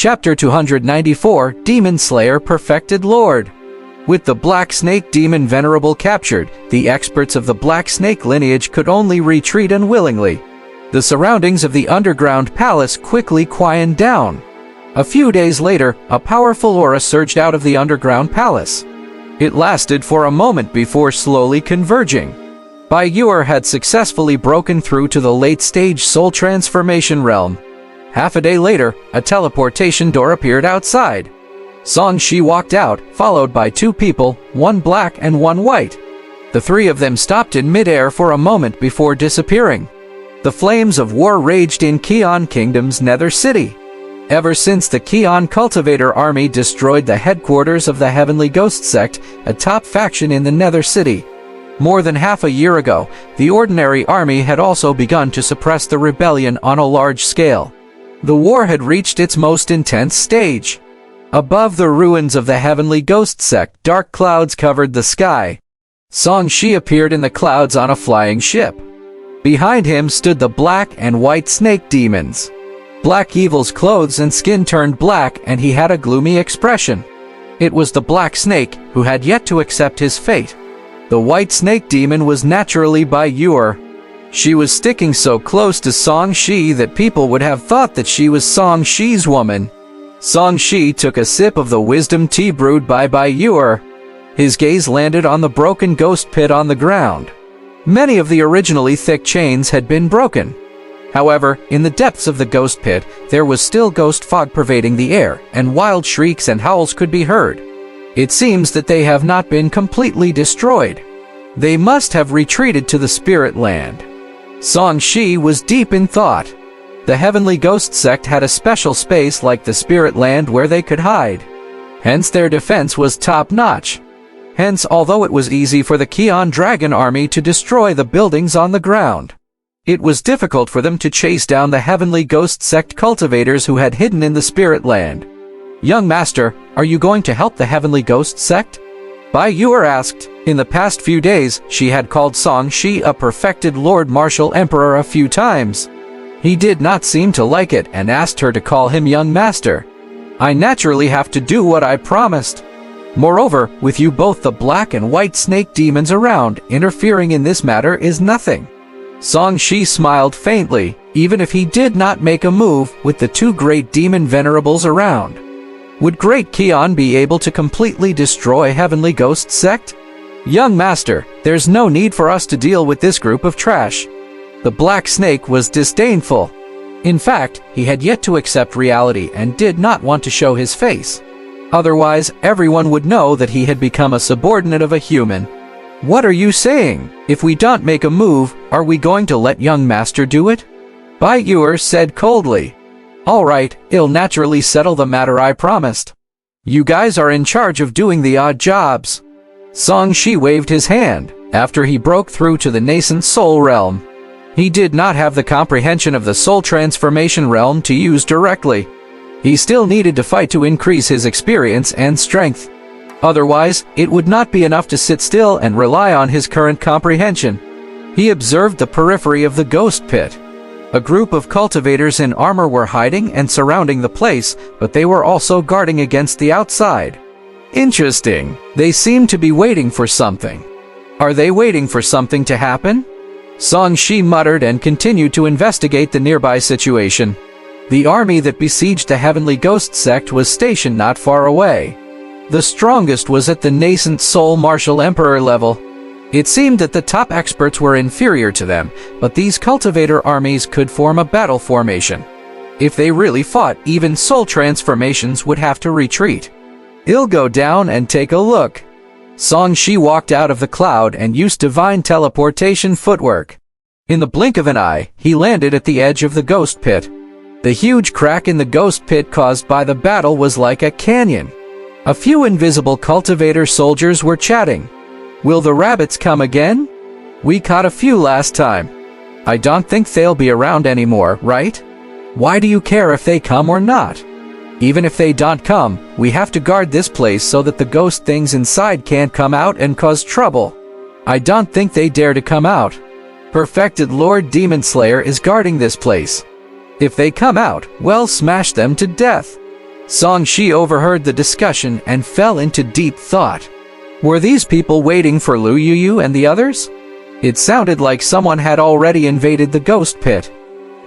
Chapter 294, Demon Slayer Perfected Lord. With the Black Snake Demon Venerable captured, the experts of the Black Snake lineage could only retreat unwillingly. The surroundings of the underground palace quickly quieted down. A few days later, a powerful aura surged out of the underground palace. It lasted for a moment before slowly converging. Bai Yuer had successfully broken through to the late-stage soul transformation realm. Half a day later, a teleportation door appeared outside. Song Shi walked out, followed by two people, one black and one white. The three of them stopped in midair for a moment before disappearing. The flames of war raged in Kion Kingdom's Nether City. Ever since the Kion Cultivator Army destroyed the headquarters of the Heavenly Ghost Sect, a top faction in the Nether City. More than half a year ago, the Ordinary Army had also begun to suppress the rebellion on a large scale. The war had reached its most intense stage. Above the ruins of the Heavenly Ghost Sect, dark clouds covered the sky. Song Shi appeared in the clouds on a flying ship. Behind him stood the black and white snake demons. Black Evil's clothes and skin turned black, and he had a gloomy expression. It was the Black Snake, who had yet to accept his fate. The white snake demon was naturally Bai Yuer. She was sticking so close to Song Shi that people would have thought that she was Song Shi's woman. Song Shi took a sip of the wisdom tea brewed by Bai Yuer. His gaze landed on the broken ghost pit on the ground. Many of the originally thick chains had been broken. However, in the depths of the ghost pit, there was still ghost fog pervading the air, and wild shrieks and howls could be heard. It seems that they have not been completely destroyed. They must have retreated to the spirit land. Song Shi was deep in thought. The Heavenly Ghost Sect had a special space like the Spirit Land where they could hide. Hence their defense was top-notch. Hence, although it was easy for the Kion Dragon Army to destroy the buildings on the ground, it was difficult for them to chase down the Heavenly Ghost Sect cultivators who had hidden in the Spirit Land. "Young Master, are you going to help the Heavenly Ghost Sect?" Bai Yuer asked. In the past few days, she had called Song Shi a perfected Lord Martial Emperor a few times. He did not seem to like it and asked her to call him Young Master. "I naturally have to do what I promised. Moreover, with you both the black and white snake demons around, interfering in this matter is nothing." Song Shi smiled faintly, even if he did not make a move with the two great demon venerables around. Would Great Kion be able to completely destroy Heavenly Ghost Sect? "Young Master, there's no need for us to deal with this group of trash." The Black Snake was disdainful. In fact, he had yet to accept reality and did not want to show his face. Otherwise, everyone would know that he had become a subordinate of a human. "What are you saying? If we don't make a move, are we going to let Young Master do it?" Bai Yuer said coldly. "All right, I'll naturally settle the matter I promised. You guys are in charge of doing the odd jobs." Song Shi waved his hand after he broke through to the nascent soul realm. He did not have the comprehension of the soul transformation realm to use directly. He still needed to fight to increase his experience and strength. Otherwise, it would not be enough to sit still and rely on his current comprehension. He observed the periphery of the ghost pit. A group of cultivators in armor were hiding and surrounding the place, but they were also guarding against the outside. Interesting. They seem to be waiting for something. Are they waiting for something to happen? Song Shi muttered and continued to investigate the nearby situation. The army that besieged the Heavenly Ghost Sect was stationed not far away. The strongest was at the nascent Soul Martial Emperor level. It seemed that the top experts were inferior to them, but these cultivator armies could form a battle formation. If they really fought, even soul transformations would have to retreat. "I'll go down and take a look." Song Shi walked out of the cloud and used divine teleportation footwork. In the blink of an eye, he landed at the edge of the ghost pit. The huge crack in the ghost pit caused by the battle was like a canyon. A few invisible cultivator soldiers were chatting. "Will the rabbits come again? We caught a few last time. I don't think they'll be around anymore, right? Why do you care if they come or not? Even if they don't come, we have to guard this place so that the ghost things inside can't come out and cause trouble. I don't think they dare to come out. Perfected Lord Demon Slayer is guarding this place. If they come out, well, smash them to death." Song Shi overheard the discussion and fell into deep thought. Were these people waiting for Lu Yuyu and the others? It sounded like someone had already invaded the ghost pit.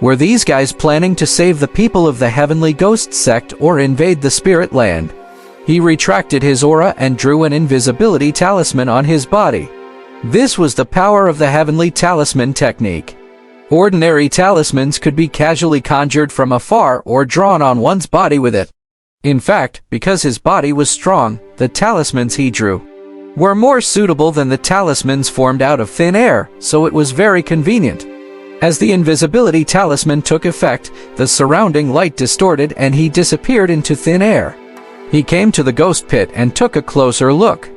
Were these guys planning to save the people of the Heavenly Ghost sect or invade the spirit land? He retracted his aura and drew an invisibility talisman on his body. This was the power of the Heavenly Talisman technique. Ordinary talismans could be casually conjured from afar or drawn on one's body with it. In fact, because his body was strong, the talismans he drew were more suitable than the talismans formed out of thin air, so it was very convenient. As the invisibility talisman took effect, the surrounding light distorted and he disappeared into thin air. He came to the ghost pit and took a closer look.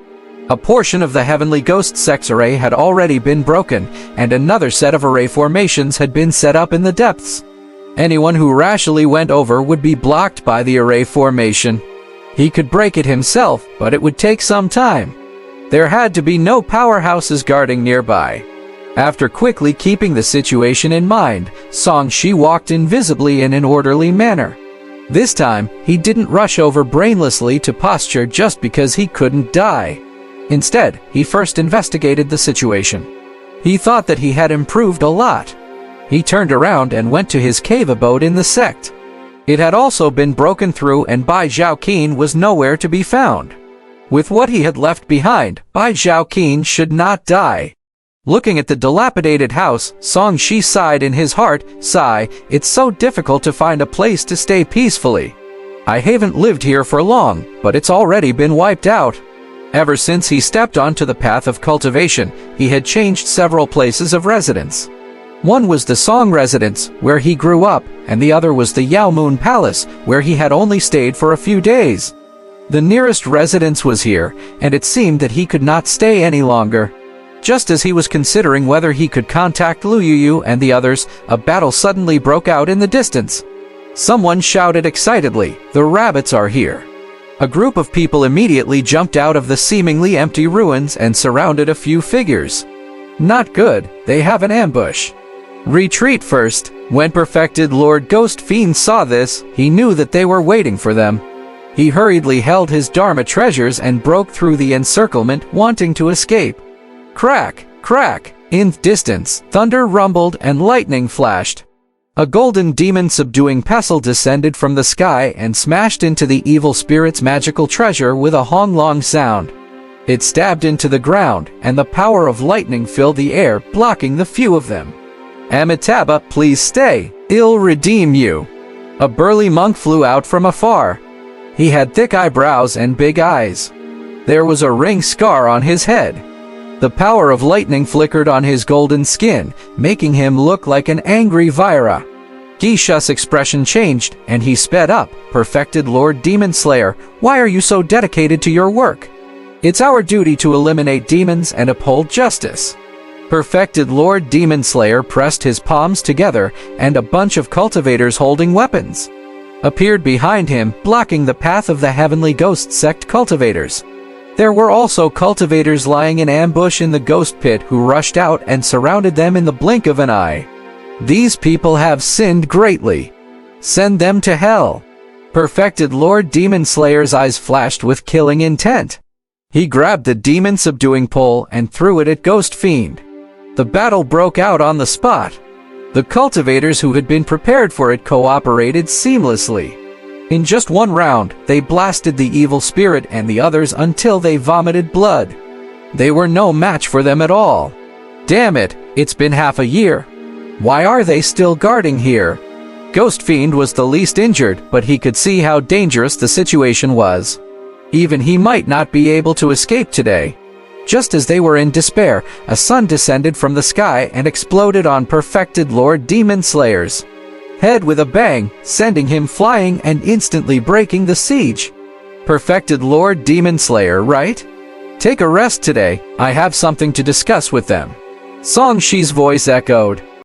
A portion of the Heavenly Ghost sect's array had already been broken, and another set of array formations had been set up in the depths. Anyone who rashly went over would be blocked by the array formation. He could break it himself, but it would take some time. There had to be no powerhouses guarding nearby. After quickly keeping the situation in mind, Song Shi walked invisibly in an orderly manner. This time, he didn't rush over brainlessly to posture just because he couldn't die. Instead, he first investigated the situation. He thought that he had improved a lot. He turned around and went to his cave abode in the sect. It had also been broken through and Bai Zhaoqin was nowhere to be found. With what he had left behind, Bai Zhaoqin should not die. Looking at the dilapidated house, Song Shi sighed in his heart. Sigh, it's so difficult to find a place to stay peacefully. I haven't lived here for long, but it's already been wiped out. Ever since he stepped onto the path of cultivation, he had changed several places of residence. One was the Song residence, where he grew up, and the other was the Yao Moon Palace, where he had only stayed for a few days. The nearest residence was here, and it seemed that he could not stay any longer. Just as he was considering whether he could contact Lu Yuyu and the others, a battle suddenly broke out in the distance. Someone shouted excitedly, "The rabbits are here!" A group of people immediately jumped out of the seemingly empty ruins and surrounded a few figures. Not good, they have an ambush. Retreat first. When Perfected Lord Ghost Fiend saw this, he knew that they were waiting for them. He hurriedly held his Dharma treasures and broke through the encirclement, wanting to escape. Crack, crack! In the distance, thunder rumbled and lightning flashed. A golden demon-subduing pestle descended from the sky and smashed into the evil spirit's magical treasure with a honglong sound. It stabbed into the ground, and the power of lightning filled the air, blocking the few of them. Amitabha, please stay. I'll redeem you. A burly monk flew out from afar. He had thick eyebrows and big eyes. There was a ring scar on his head. The power of lightning flickered on his golden skin, making him look like an angry Vaira. Gisha's expression changed, and he sped up. Perfected Lord Demon Slayer, why are you so dedicated to your work? It's our duty to eliminate demons and uphold justice. Perfected Lord Demon Slayer pressed his palms together, and a bunch of cultivators holding weapons appeared behind him, blocking the path of the Heavenly Ghost sect cultivators. There were also cultivators lying in ambush in the ghost pit who rushed out and surrounded them in the blink of an eye. These people have sinned greatly. Send them to hell. Perfected Lord Demon Slayer's eyes flashed with killing intent. He grabbed the demon-subduing pole and threw it at Ghost Fiend. The battle broke out on the spot. The cultivators who had been prepared for it cooperated seamlessly. In just one round, they blasted the evil spirit and the others until they vomited blood. They were no match for them at all. Damn it, it's been half a year. Why are they still guarding here? Ghost Fiend was the least injured, but he could see how dangerous the situation was. Even he might not be able to escape today. Just as they were in despair, a sun descended from the sky and exploded on Perfected Lord Demon Slayer's head with a bang, sending him flying and instantly breaking the siege. Perfected Lord Demon Slayer, right? Take a rest today, I have something to discuss with them. Song Shi's voice echoed.